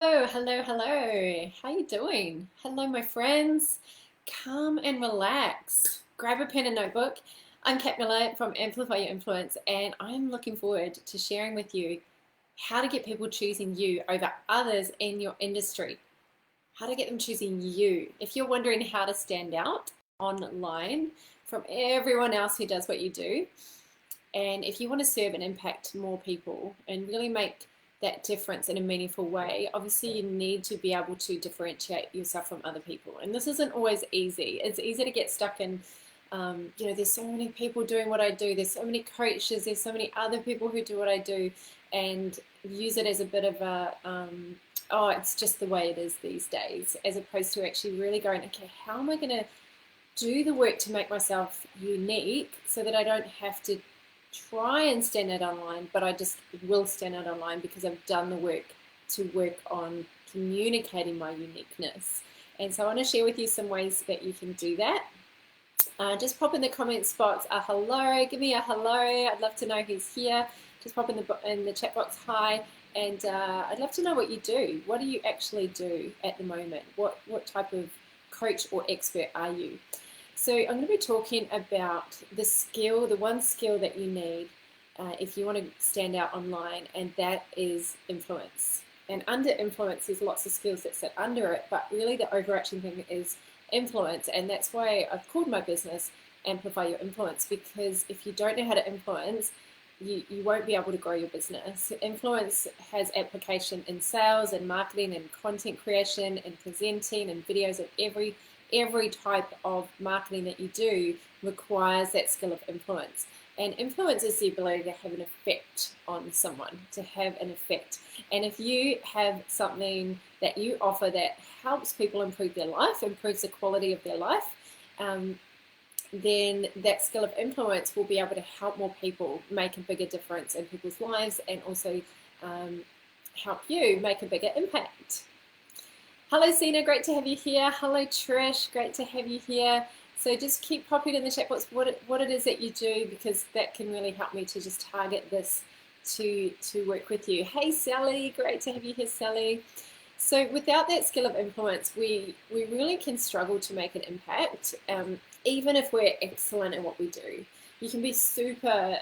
Oh, hello, hello. How you doing? Hello, my friends. Come and relax. Grab a pen and notebook. I'm Kat Miller from Amplify Your Influence, and I'm looking forward to sharing with you how to get people choosing you over others in your industry. How to get them choosing you. If you're wondering how to stand out online from everyone else who does what you do, and if you want to serve and impact more people and really make that difference in a meaningful way, obviously you need to be able to differentiate yourself from other people. And this isn't always easy. It's easy to get stuck in, there's so many people doing what I do. There's so many coaches. There's so many other people who do what I do, and use it as a bit of a, oh, it's just the way it is these days, as opposed to actually really going, okay, how am I going to do the work to make myself unique so that I don't have to try and stand out online, but I just will stand out online because I've done the work to work on communicating my uniqueness. And so I want to share with you some ways that you can do that. Just pop in the comments box a hello, give me a hello. I'd love to know who's here. Just pop in the chat box hi, and I'd love to know what you do. What do you actually do at the moment? What type of coach or expert are you? So I'm going to be talking about the one skill that you need if you want to stand out online, and that is influence. And under influence, there's lots of skills that sit under it, but really the overarching thing is influence. And that's why I've called my business Amplify Your Influence, because if you don't know how to influence, you won't be able to grow your business. Influence has application in sales and marketing and content creation and presenting and videos, and every type of marketing that you do requires that skill of influence. And influence is the ability to have an effect on someone, to have an effect. And if you have something that you offer that helps people improve their life, improves the quality of their life, then that skill of influence will be able to help more people make a bigger difference in people's lives, and also help you make a bigger impact. Hello, Sina, great to have you here. Hello, Trish, great to have you here. So just keep popping in the chat box what it is that you do, because that can really help me to just target this to work with you. Hey, Sally, great to have you here, Sally. So without that skill of influence, we really can struggle to make an impact, even if we're excellent at what we do. You can be super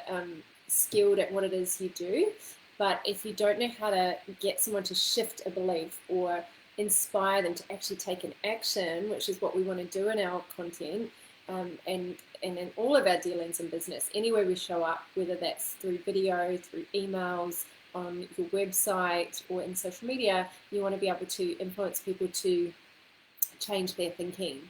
skilled at what it is you do, but if you don't know how to get someone to shift a belief or inspire them to actually take an action, which is what we want to do in our content, and in all of our dealings in business, anywhere we show up, whether that's through video, through emails, on your website, or in social media, you want to be able to influence people to change their thinking.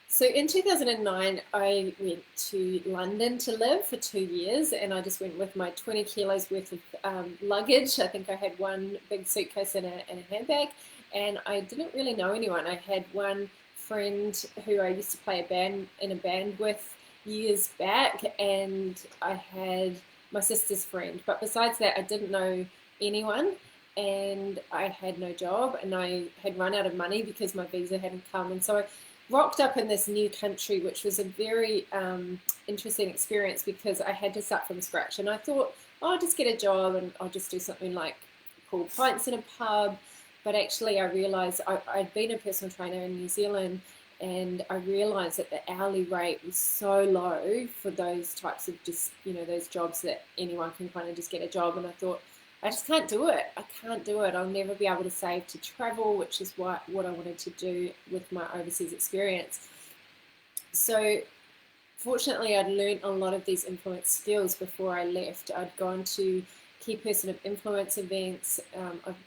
So in 2009, I went to London to live for 2 years, and I just went with my 20 kilos worth of luggage. I think I had one big suitcase and a handbag, and I didn't really know anyone. I had one friend who I used to play in a band with years back, and I had my sister's friend. But besides that, I didn't know anyone, and I had no job, and I had run out of money because my visa hadn't come. And so I rocked up in this new country, which was a very interesting experience because I had to start from scratch. And I thought, oh, I'll just get a job and I'll just do something like pull pints in a pub. But actually, I realised I'd been a personal trainer in New Zealand, and I realised that the hourly rate was so low for those types of just, those jobs that anyone can kind of just get a job. And I thought, I just can't do it. I can't do it. I'll never be able to save to travel, which is what I wanted to do with my overseas experience. So fortunately, I'd learned a lot of these influence skills before I left. I'd gone to key person of influence events.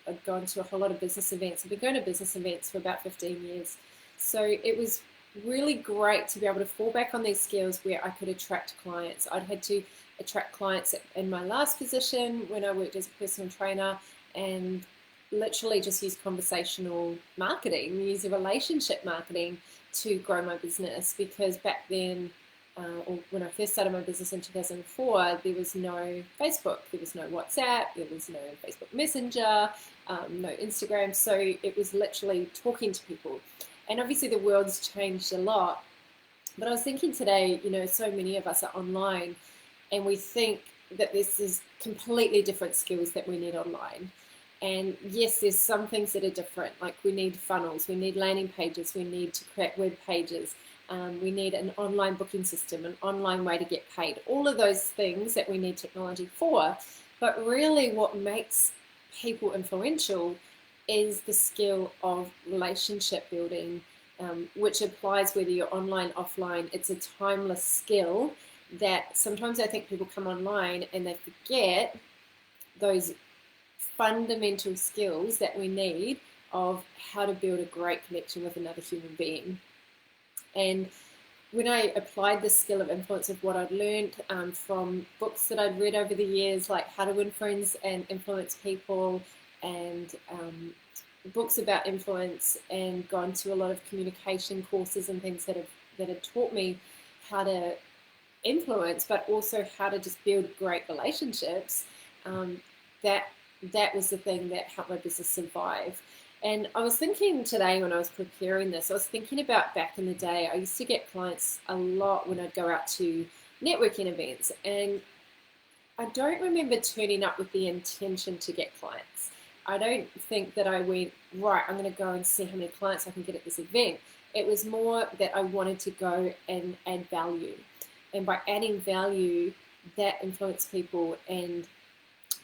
I'd gone to a whole lot of business events. I've been going to business events for about 15 years. So it was really great to be able to fall back on these skills where I could attract clients. I'd had to attract clients in my last position when I worked as a personal trainer, and literally just use conversational marketing, use a relationship marketing to grow my business, because back then, or when I first started my business in 2004, there was no Facebook, there was no WhatsApp, there was no Facebook Messenger, no Instagram. So it was literally talking to people. And obviously the world's changed a lot. But I was thinking today, so many of us are online, and we think that this is completely different skills that we need online. And yes, there's some things that are different, like we need funnels, we need landing pages, we need to create web pages, we need an online booking system, an online way to get paid, all of those things that we need technology for. But really what makes people influential is the skill of relationship building, which applies whether you're online, offline. It's a timeless skill that sometimes I think people come online and they forget those fundamental skills that we need of how to build a great connection with another human being. And when I applied the skill of influence of what I'd learned from books that I'd read over the years, like How to Win Friends and Influence People, and books about influence, and gone to a lot of communication courses and things that have taught me how to influence, but also how to just build great relationships, that was the thing that helped my business survive. And I was thinking today when I was preparing this, I was thinking about back in the day. I used to get clients a lot when I'd go out to networking events, and I don't remember turning up with the intention to get clients. I don't think that I went, right, I'm going to go and see how many clients I can get at this event. It was more that I wanted to go and add value. And by adding value, that influenced people. And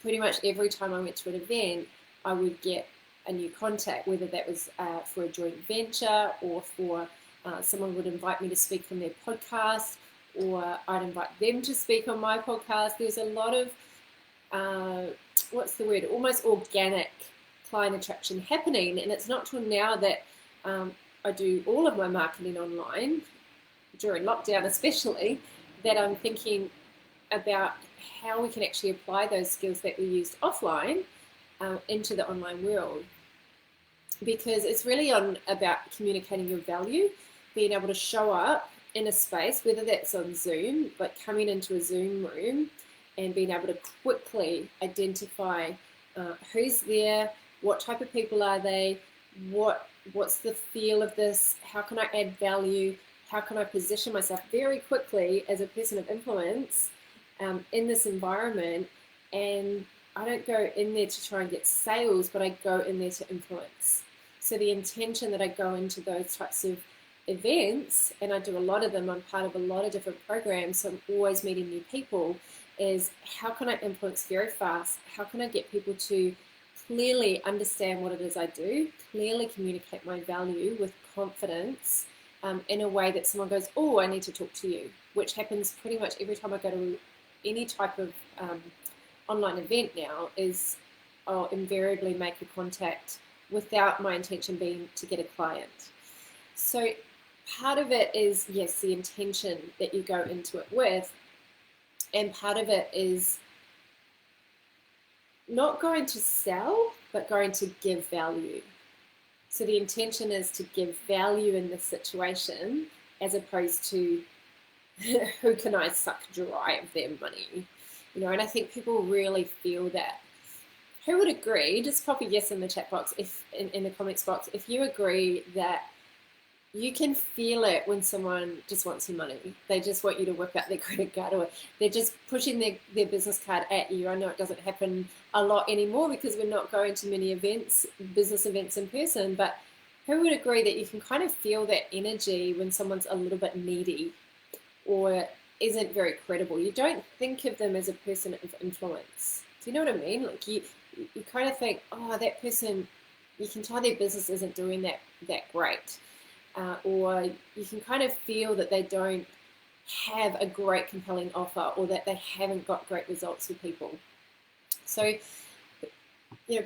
pretty much every time I went to an event, I would get a new contact, whether that was for a joint venture, or for someone would invite me to speak from their podcast, or I'd invite them to speak on my podcast. There's a lot of, almost organic client attraction happening. And it's not till now that I do all of my marketing online, during lockdown especially, that I'm thinking about how we can actually apply those skills that we used offline into the online world. Because it's really about communicating your value, being able to show up in a space, whether that's on Zoom, like coming into a Zoom room and being able to quickly identify who's there, what type of people are they, what's the feel of this, how can I add value, how can I position myself very quickly as a person of influence in this environment. And I don't go in there to try and get sales, but I go in there to influence. So the intention that I go into those types of events, and I do a lot of them, I'm part of a lot of different programs, so I'm always meeting new people, is how can I influence very fast? How can I get people to clearly understand what it is I do, clearly communicate my value with confidence, in a way that someone goes, oh, I need to talk to you, which happens pretty much every time I go to any type of online event now, is I'll invariably make a contact without my intention being to get a client. So part of it is, yes, the intention that you go into it with, and part of it is not going to sell, but going to give value. So the intention is to give value in this situation, as opposed to who can I suck dry of their money, and I think people really feel that. Who would agree? Just pop a yes in the chat box, if in the comments box, if you agree that you can feel it when someone just wants your money. They just want you to whip out their credit card, or they're just pushing their business card at you. I know it doesn't happen a lot anymore because we're not going to many events, business events in person, but who would agree that you can kind of feel that energy when someone's a little bit needy or isn't very credible? You don't think of them as a person of influence. Do you know what I mean? Like you kind of think, oh, that person, you can tell their business isn't doing that great. Or you can kind of feel that they don't have a great compelling offer, or that they haven't got great results with people. So,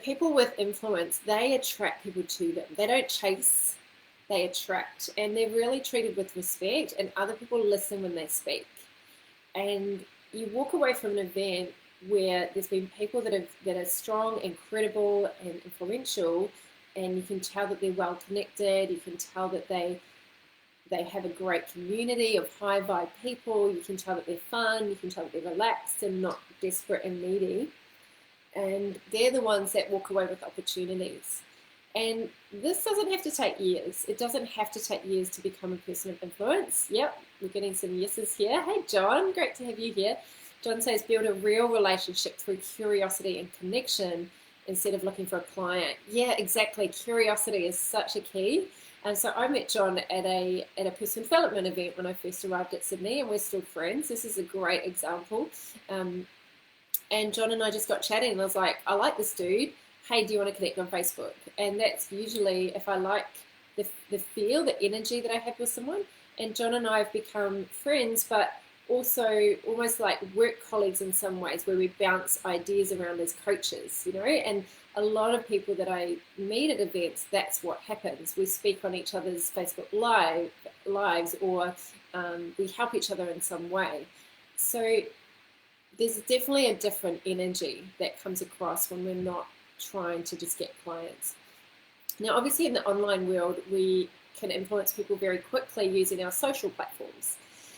people with influence, they attract people to them. They don't chase, they attract, and they're really treated with respect, and other people listen when they speak. And you walk away from an event where there's been people that are strong and credible and influential, and you can tell that they're well connected. You can tell that they have a great community of high vibe people. You can tell that they're fun. You can tell that they're relaxed and not desperate and needy. And they're the ones that walk away with opportunities. And this doesn't have to take years. It doesn't have to take years to become a person of influence. Yep, we're getting some yeses here. Hey, John, great to have you here. John says, build a real relationship through curiosity and connection instead of looking for a client. Yeah, exactly. Curiosity is such a key. And so I met John at a personal development event when I first arrived at Sydney, and we're still friends. This is a great example. And John and I just got chatting, and I was like, I like this dude. Hey, do you want to connect on Facebook? And that's usually if I like the feel, the energy that I have with someone. And John and I have become friends, but also almost like work colleagues in some ways, where we bounce ideas around as coaches, and a lot of people that I meet at events, that's what happens. We speak on each other's Facebook lives, or we help each other in some way. So there's definitely a different energy that comes across when we're not trying to just get clients. Now, obviously in the online world, we can influence people very quickly using our social platforms.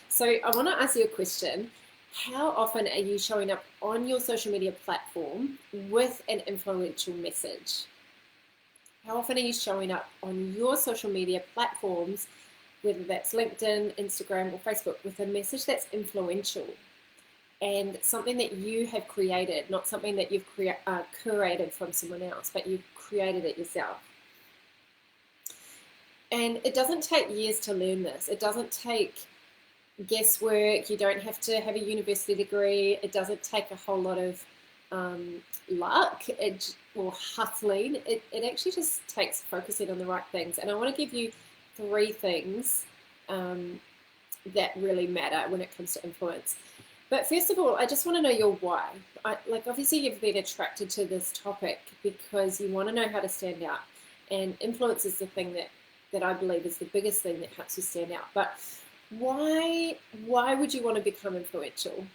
So I want to ask you a question. How often are you showing up on your social media platform with an influential message? How often are you showing up on your social media platforms, whether that's LinkedIn, Instagram, or Facebook, with a message that's influential and something that you have created, not something that you've curated from someone else, but you've created it yourself? And it doesn't take years to learn this. It doesn't take guesswork. You don't have to have a university degree. It doesn't take a whole lot of luck or hustling. It actually just takes focusing on the right things. And I want to give you 3 things that really matter when it comes to influence. But first of all, I just want to know your why. Obviously you've been attracted to this topic because you want to know how to stand out. And influence is the thing that I believe is the biggest thing that helps you stand out. But why would you want to become influential?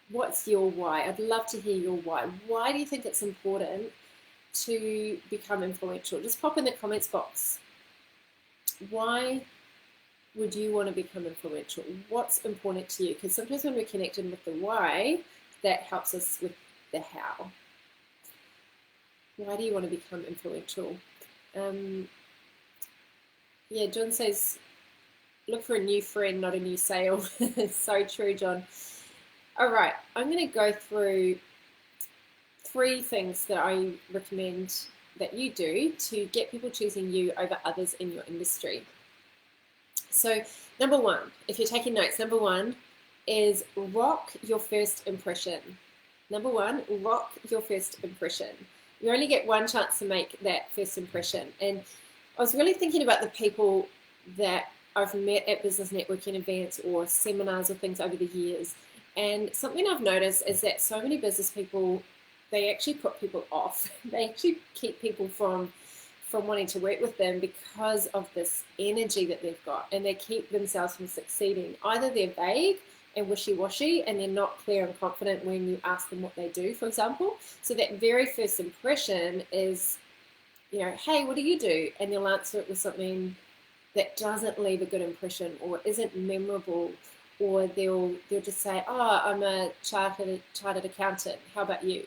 What's your why? I'd love to hear your why. Why do you think it's important to become influential? Just pop in the comments box. Why would you want to become influential? What's important to you? Because sometimes when we're connected with the why, that helps us with the how. Why do you want to become influential? Yeah, John says, look for a new friend, not a new sale. It's so true, John. All right, I'm going to go through 3 things that I recommend that you do to get people choosing you over others in your industry. So number 1, if you're taking notes, number 1 is rock your first impression. Number 1, rock your first impression. You only get one chance to make that first impression. And I was really thinking about the people that I've met at business networking events or seminars or things over the years. And something I've noticed is that so many business people, they actually put people off. They actually keep people from wanting to work with them because of this energy that they've got, and they keep themselves from succeeding. Either they're vague and wishy-washy and they're not clear and confident when you ask them what they do, for example. So that very first impression is, hey, what do you do? And they'll answer it with something that doesn't leave a good impression or isn't memorable, or they'll just say, oh, I'm a chartered accountant. How about you?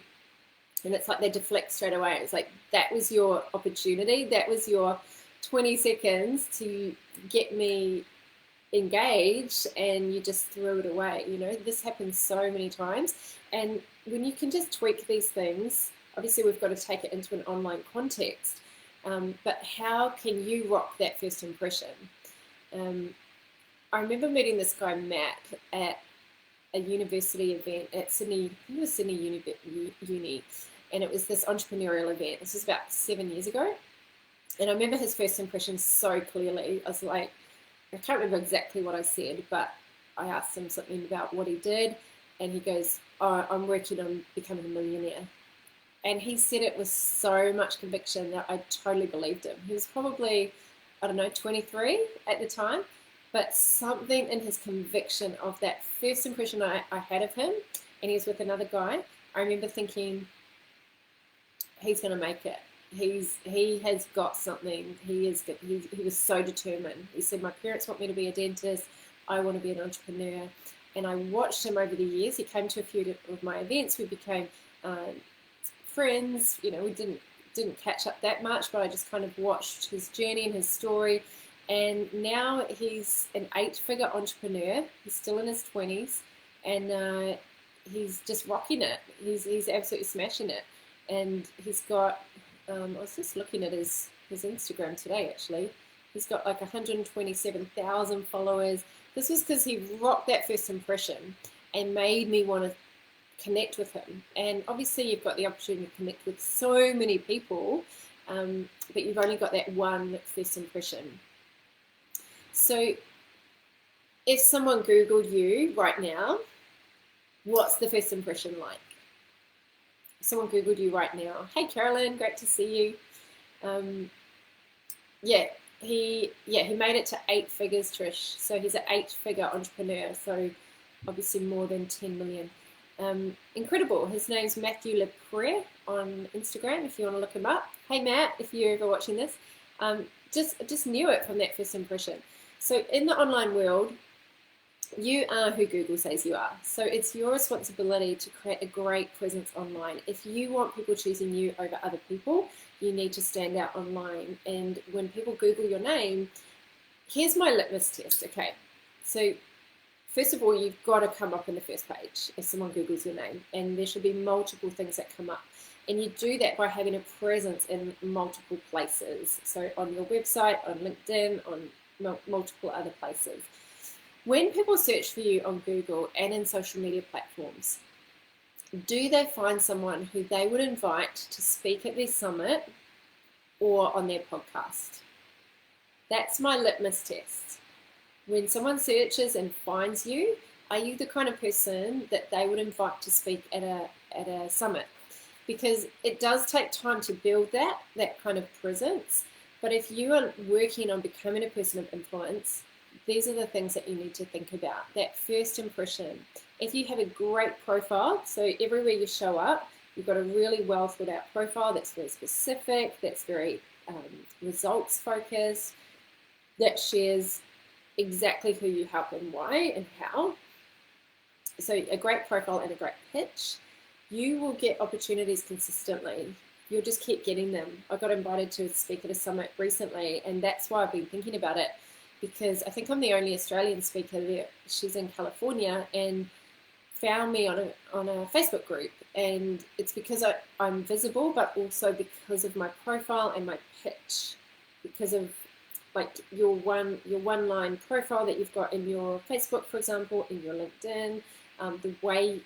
And it's like they deflect straight away. It's like, that was your opportunity. That was your 20 seconds to get me engaged, and you just threw it away. This happens so many times. And when you can just tweak these things, obviously we've got to take it into an online context. But how can you rock that first impression? I remember meeting this guy, Matt, at a university event at Sydney, I think it was Sydney Uni, and it was this entrepreneurial event. This was about 7 years ago. And I remember his first impression so clearly. I was like, I can't remember exactly what I said, but I asked him something about what he did, and he goes, oh, I'm working on becoming a millionaire. And he said it with so much conviction that I totally believed him. He was probably, 23 at the time, but something in his conviction of that first impression I had of him, and he was with another guy, I remember thinking, he's going to make it. He has got something. He was so determined. He said, my parents want me to be a dentist. I want to be an entrepreneur. And I watched him over the years. He came to a few of my events. We became friends. We didn't catch up that much, but I just kind of watched his journey and his story. And now he's an 8-figure entrepreneur. He's still in his 20s, and he's just rocking it. He's absolutely smashing it. and he's got, I was just looking at his Instagram today actually. He's got like 127,000 followers. This was because he rocked that first impression and made me want to connect with him. And obviously you've got the opportunity to connect with so many people, but you've only got that one first impression. So if someone Googled you right now, what's the first impression like? Someone Googled you right now. Hey Carolyn, great to see you. He made it to 8 figures, Trish. So he's an 8-figure entrepreneur. So obviously more than 10 million. Incredible. His name's Matthew Lepre on Instagram if you want to look him up. Hey Matt, if you're ever watching this, just knew it from that first impression. So in the online world, you are who Google says you are. So it's your responsibility to create a great presence online. If you want people choosing you over other people, you need to stand out online. And when people Google your name, here's my litmus test, okay? So first of all, you've got to come up in the first page if someone Googles your name, and there should be multiple things that come up. And you do that by having a presence in multiple places. So on your website, on LinkedIn, on multiple other places. When people search for you on Google and in social media platforms, do they find someone who they would invite to speak at their summit or on their podcast? That's my litmus test. When someone searches and finds you, are you the kind of person that they would invite to speak at a summit? Because it does take time to build that kind of presence. But if you are working on becoming a person of influence, these are the things that you need to think about. That first impression. If you have a great profile, so everywhere you show up, you've got a really well thought out profile that's very specific, that's very results focused, that shares exactly who you help and why and how. So a great profile and a great pitch, you will get opportunities consistently. You'll just keep getting them. I got invited to speak at a summit recently, and that's why I've been thinking about it, because I think I'm the only Australian speaker there. She's in California and found me on a Facebook group, and it's because I'm visible, but also because of my profile and my pitch, because of like your one line profile that you've got in your Facebook, for example, in your LinkedIn, the way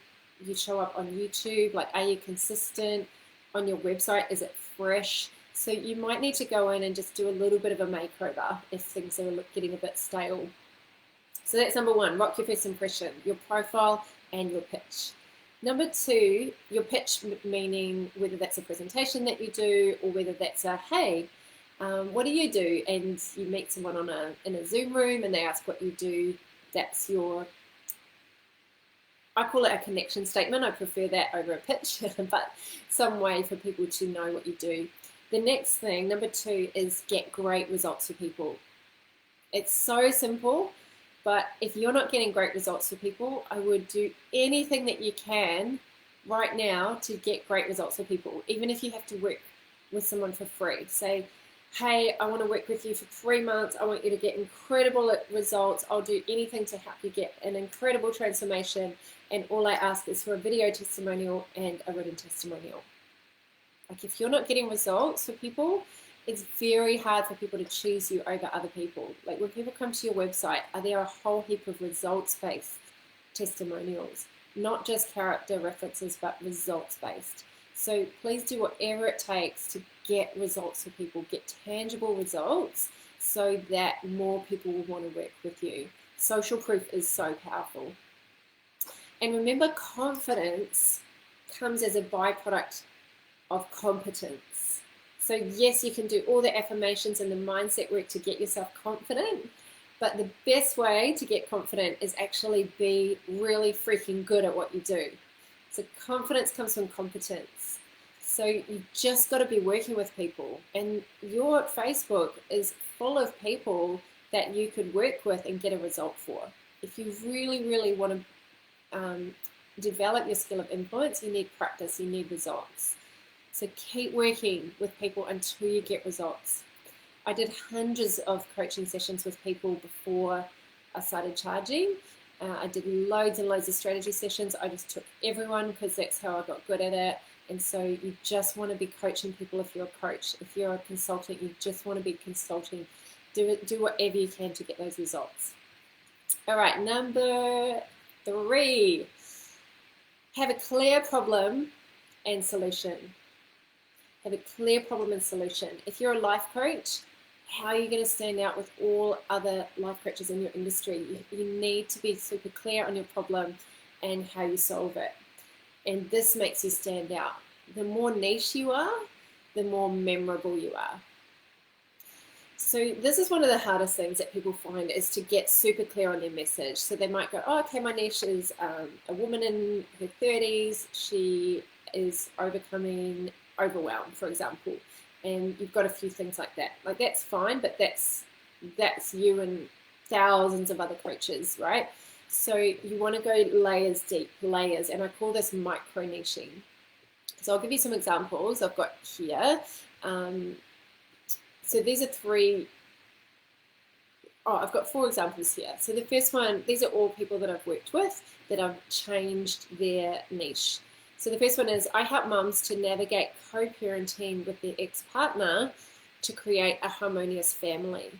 you show up on YouTube, like are you consistent? On your website, is it fresh? So you might need to go in and just do a little bit of a makeover if things are getting a bit stale. So that's number one, rock your first impression, your profile and your pitch. Number two, your pitch, meaning whether that's a presentation that you do or whether that's a, hey, what do you do? And you meet someone in a Zoom room and they ask what you do. That's your, I call it a connection statement. I prefer that over a pitch, but some way for people to know what you do. The next thing, number two, is get great results for people. It's so simple, but if you're not getting great results for people, I would do anything that you can right now to get great results for people, even if you have to work with someone for free. Say, hey, I want to work with you for 3 months. I want you to get incredible results. I'll do anything to help you get an incredible transformation. And all I ask is for a video testimonial and a written testimonial. Like if you're not getting results for people, it's very hard for people to choose you over other people. Like when people come to your website, are there a whole heap of results-based testimonials? Not just character references, but results-based. So please do whatever it takes to get results for people, get tangible results so that more people will want to work with you. Social proof is so powerful. And remember, confidence comes as a byproduct of competence. So yes, you can do all the affirmations and the mindset work to get yourself confident, but the best way to get confident is actually be really freaking good at what you do. So confidence comes from competence. So you've just got to be working with people, and your Facebook is full of people that you could work with and get a result for. If you really, really want to develop your skill of influence, you need practice, you need results. So keep working with people until you get results. I did hundreds of coaching sessions with people before I started charging. I did loads and loads of strategy sessions. I just took everyone because that's how I got good at it. And so you just want to be coaching people if you're a coach. If you're a consultant, you just want to be consulting. Do whatever you can to get those results. All right, number 3. Have a clear problem and solution. Have a clear problem and solution. If you're a life coach, how are you going to stand out with all other life coaches in your industry? You need to be super clear on your problem and how you solve it. And this makes you stand out. The more niche you are, the more memorable you are. So this is one of the hardest things that people find, is to get super clear on their message. So they might go, oh, okay, my niche is a woman in her 30s. She is overcoming overwhelm, for example. And you've got a few things like that. Like, that's fine, but that's you and thousands of other coaches, right? So you want to go layers deep, layers, and I call this micro niching. So I'll give you some examples I've got here. So these are 3. I've got 4 examples here. So the first one, these are all people that I've worked with that have changed their niche. So the first one is, I help mums to navigate co-parenting with their ex-partner to create a harmonious family.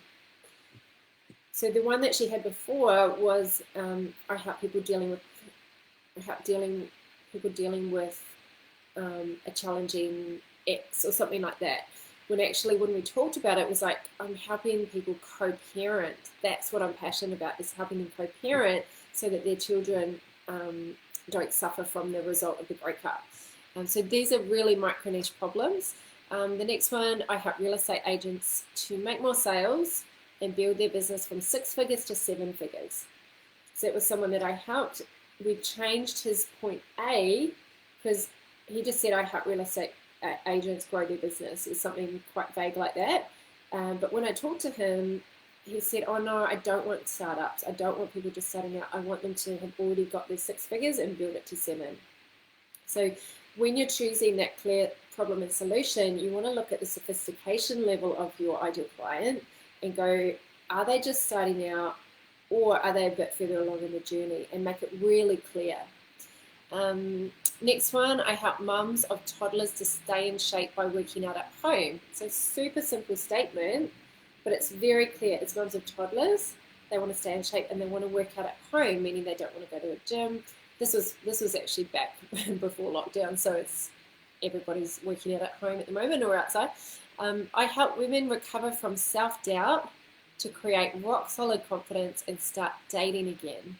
So the one that she had before was, I help people dealing with a challenging ex or something like that. When we talked about it, it was like, I'm helping people co-parent. That's what I'm passionate about, is helping them co-parent so that their children don't suffer from the result of the breakup. So these are really micro niche problems. The next one, I help real estate agents to make more sales and build their business from 6 figures to 7 figures. So it was someone that I helped. We changed his point A because he just said, I help real estate agents grow their business. It was something quite vague like that. But when I talked to him, he said, oh no, I don't want startups. I don't want people just starting out. I want them to have already got their 6 figures and build it to 7. So when you're choosing that clear problem and solution, you want to look at the sophistication level of your ideal client and go, are they just starting out, or are they a bit further along in the journey, and make it really clear. Next one, I help mums of toddlers to stay in shape by working out at home. So super simple statement, but it's very clear. It's mums of toddlers, they want to stay in shape and they want to work out at home, meaning they don't want to go to a gym. This was actually back before lockdown, so it's everybody's working out at home at the moment or outside. I help women recover from self-doubt to create rock-solid confidence and start dating again.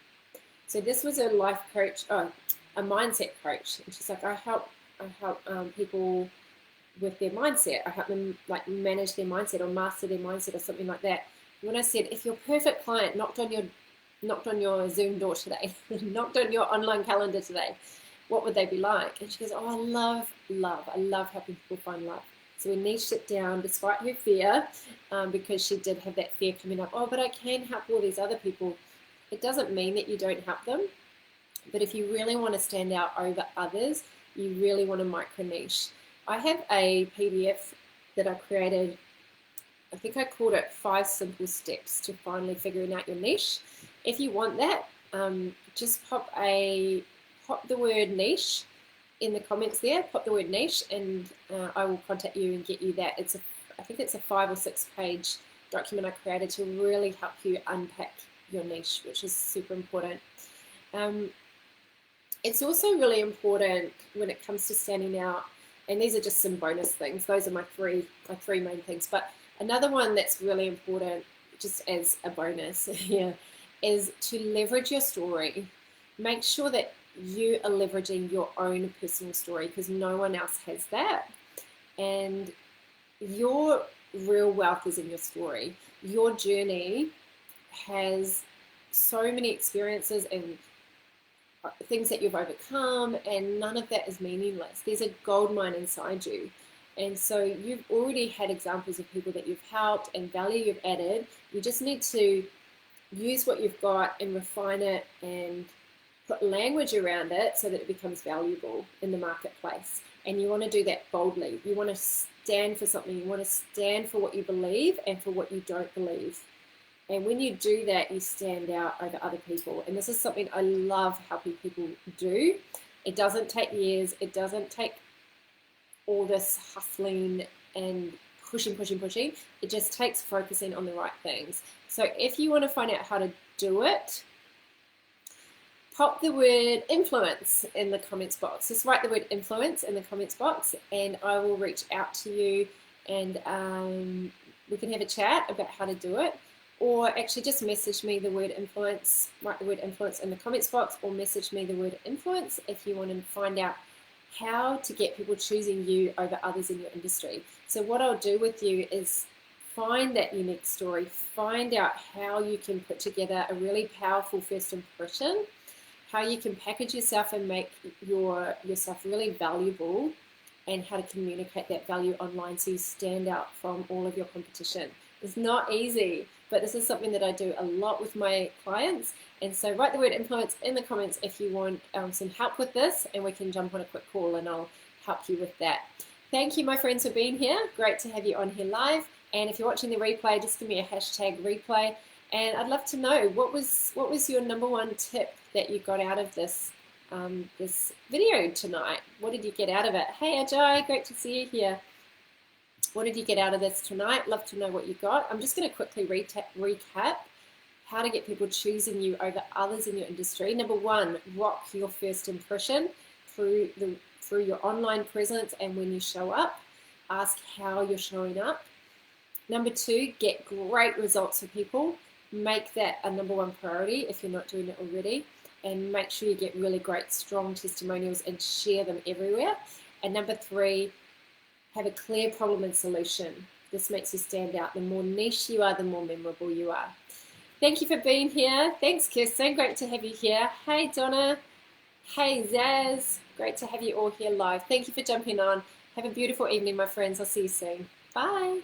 So this was a life coach, a mindset coach, and she's like, I help people with their mindset. I help them like manage their mindset or master their mindset or something like that. When I said, if your perfect client knocked on your Zoom door today, knocked on your online calendar today, what would they be like? And she goes, oh, I love helping people find love. So we niched it down despite her fear, because she did have that fear coming up. Oh, but I can help all these other people. It doesn't mean that you don't help them. But if you really want to stand out over others, you really want to micro niche. I have a PDF that I created. I think I called it 5 Simple Steps to Finally Figuring Out Your Niche. If you want that, just pop the word niche in the comments there. Pop the word niche, and I will contact you and get you that. I think it's a 5 or 6 page document I created to really help you unpack your niche, which is super important. It's also really important when it comes to standing out, and these are just some bonus things. Those are my three main things. But another one that's really important, just as a bonus here, is to leverage your story. Make sure that you are leveraging your own personal story, because no one else has that. And your real wealth is in your story. Your journey has so many experiences and things that you've overcome, and none of that is meaningless. There's a gold mine inside you. And so you've already had examples of people that you've helped and value you've added. You just need to use what you've got and refine it and put language around it so that it becomes valuable in the marketplace. And you want to do that boldly. You want to stand for something. You want to stand for what you believe and for what you don't believe. And when you do that, you stand out over other people. And this is something I love helping people do. It doesn't take years. It doesn't take all this hustling and pushing. It just takes focusing on the right things. So if you want to find out how to do it, pop the word influence in the comments box. Just write the word influence in the comments box and I will reach out to you and we can have a chat about how to do it. Or actually just message me the word influence, write the word influence in the comments box, or message me the word influence if you want to find out how to get people choosing you over others in your industry. So what I'll do with you is find that unique story, find out how you can put together a really powerful first impression, how you can package yourself and make yourself really valuable, and how to communicate that value online so you stand out from all of your competition. It's not easy, but this is something that I do a lot with my clients. And so write the word influence in the comments if you want some help with this, and we can jump on a quick call and I'll help you with that. Thank you, my friends, for being here. Great to have you on here live. And if you're watching the replay, just give me a hashtag replay. And I'd love to know, what was your number one tip that you got out of this this video tonight? What did you get out of it? Hey Ajay, great to see you here. What did you get out of this tonight? Love to know what you got. I'm just going to quickly recap how to get people choosing you over others in your industry. Number one, rock your first impression through your online presence and when you show up. Ask how you're showing up. Number two, get great results for people. Make that a number one priority if you're not doing it already. And make sure you get really great, strong testimonials and share them everywhere. And number three, have a clear problem and solution. This makes you stand out. The more niche you are, the more memorable you are. Thank you for being here. Thanks, Kirsten. Great to have you here. Hey, Donna. Hey, Zaz. Great to have you all here live. Thank you for jumping on. Have a beautiful evening, my friends. I'll see you soon. Bye.